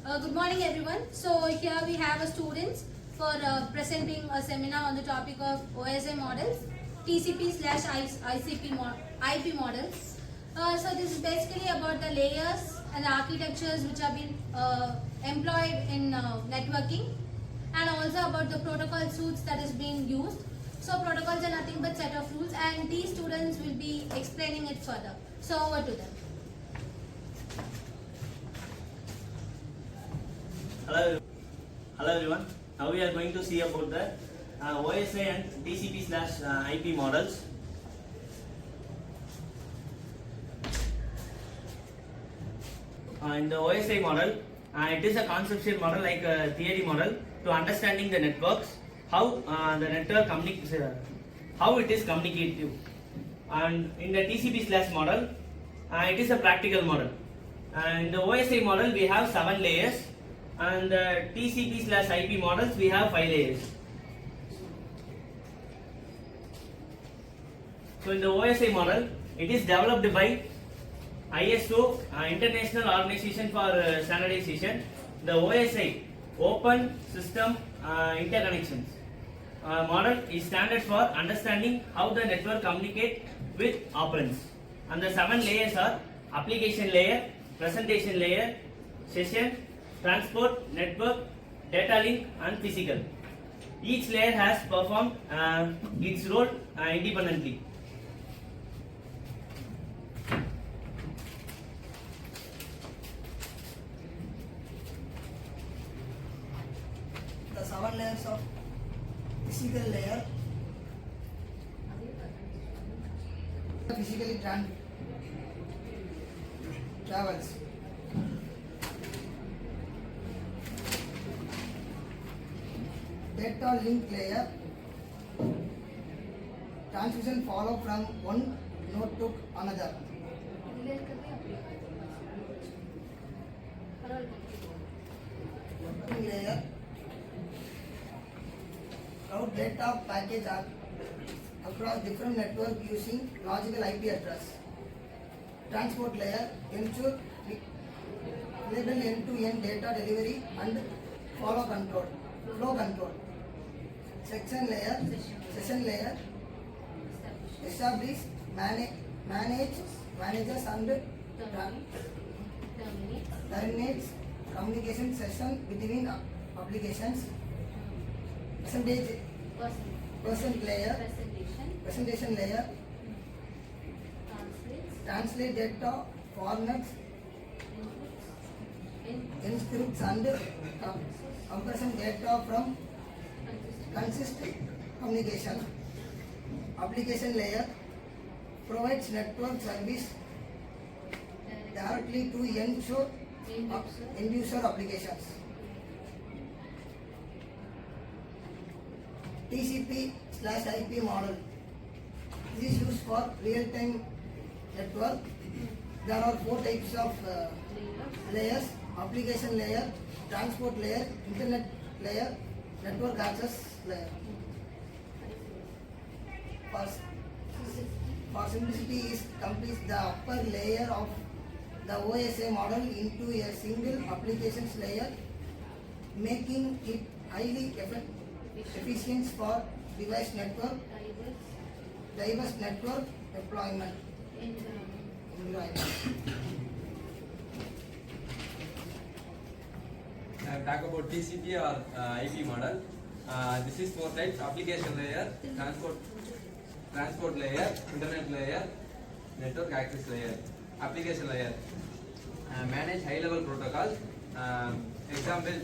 Good morning everyone. So here we have a students for presenting a seminar on the topic of OSI models, TCP/ICP IP models. So this is basically about the layers and the architectures which have been employed in networking, and also about the protocol suites that is being used. So protocols are nothing but set of rules, and these students will be explaining it further. So over to them. Hello everyone. Now we are going to see about the OSI and TCP/IP models. In the OSI model, it is a conceptual model like a theory model to understanding the networks, how the network communicates, how it is communicative. And in the TCP/model, it is a practical model. And in the OSI model, we have 7 layers. And the TCP/IP models, we have 5 layers. So in the OSI model, it is developed by ISO, International Organization for Standardization. The OSI, Open System Interconnections model is standard for understanding how the network communicate with operands. And the 7 layers are application layer, presentation layer, session, transport, network, data link, and physical. Each layer has performed its role independently. The 7 layers of physical layer physically travels. Data link layer, transmission follow from one node to another. Routing layer, route data package across different network using logical IP address. Transport layer, ensure enable end-to-end data delivery and flow control. Session layer, establish, manages and terminates communication session between applications. Presentation layer, translate data formats, encrypts and compression data from consistent communication. Application layer provides network service directly to end user applications. TCP/IP model. This is used for real-time network. There are 4 types of layers: application layer, transport layer, internet layer, network access layer. For simplicity is complete the upper layer of the OSI model into a single applications layer, making it highly efficient for diverse network deployment. Talk about TCP or IP model. This is 4 types: application layer, transport layer, internet layer, network access layer. Application layer manage high-level protocols. Examples: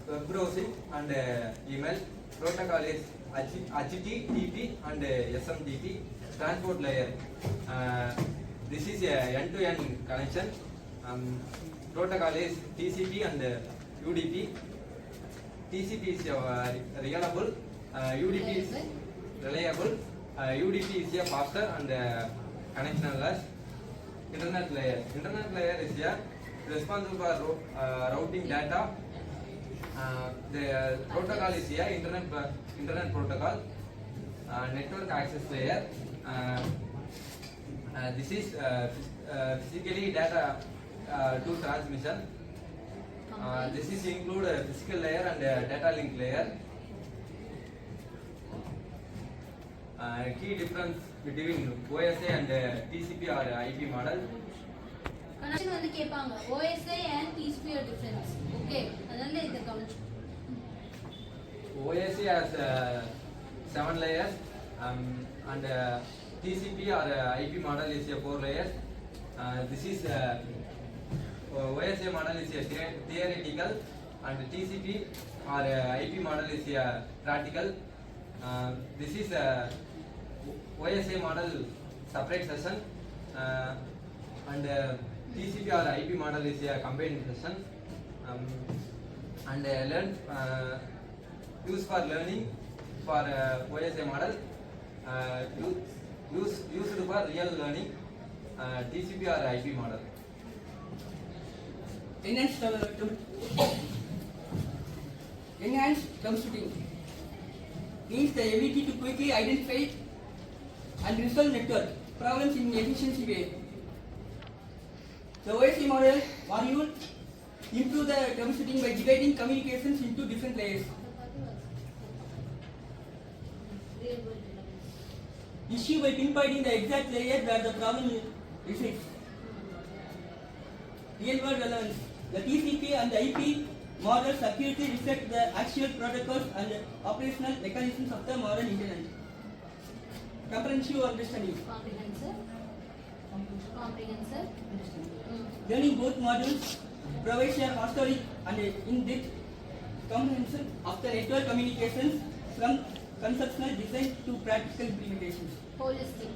web browsing and email. Protocol is HTTP and SMTP. Transport layer. This is a end-to-end connection. Protocol is TCP and UDP. TCP is reliable, UDP is reliable, UDP is a faster and connectionless. Internet layer is responsible for routing data. The protocol is internet protocol. Network access layer. This is physically data to transmission. This is include a physical layer and a data link layer. Key difference between OSI and TCP or IP model. Connection வந்து கேட்பாங்க OSI and TCP difference. Okay, அதனால இத கவனிச்சு. OSI has 7 layers and TCP or IP model is a 4 layers. This is OSI model is a theoretical and TCP or IP model is a practical. This is OSI model separate session and TCP or IP model is a combined session and learn used for learning for OSI model used for real learning TCP or IP model. Enhanced troubleshooting means the ability to quickly identify and resolve network problems in efficiency way. The OSI module improve the troubleshooting by dividing communications into different layers. Issue by pinpointing the exact layer where the problem resides. Real world relevance. The TCP and the IP models accurately reflect the actual protocols and operational mechanisms of the modern internet. Comprehensive understanding. Comprehensive. Learning both modules provides a historic and in-depth comprehension of the network communications from conceptual design to practical implementations. Holistic.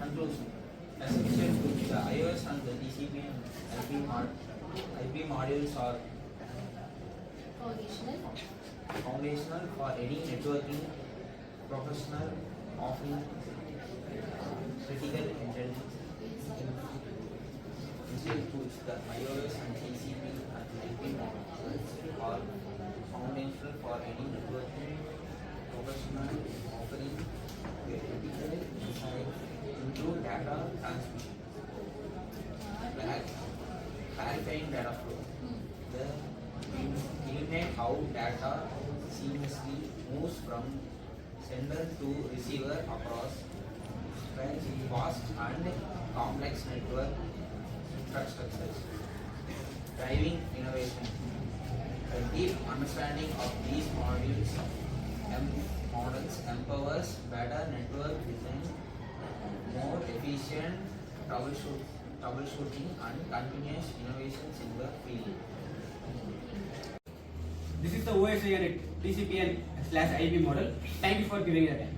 Conclusion. Essential to the iOS and the TCP and IP modules are foundational for any networking professional offering critical intelligence. Essential tools, the iOS and TCP and IP modules are foundational for any networking professional offering critical insight into data transmission, clarifying data flow, the eliminate how data seamlessly moves from sender to receiver across vast and complex network infrastructures, driving innovation. A deep understanding of these models empowers better network design, more efficient troubleshooting and continuous innovations in the field. This is the OSI and TCP and /IP model. Thank you for giving your time.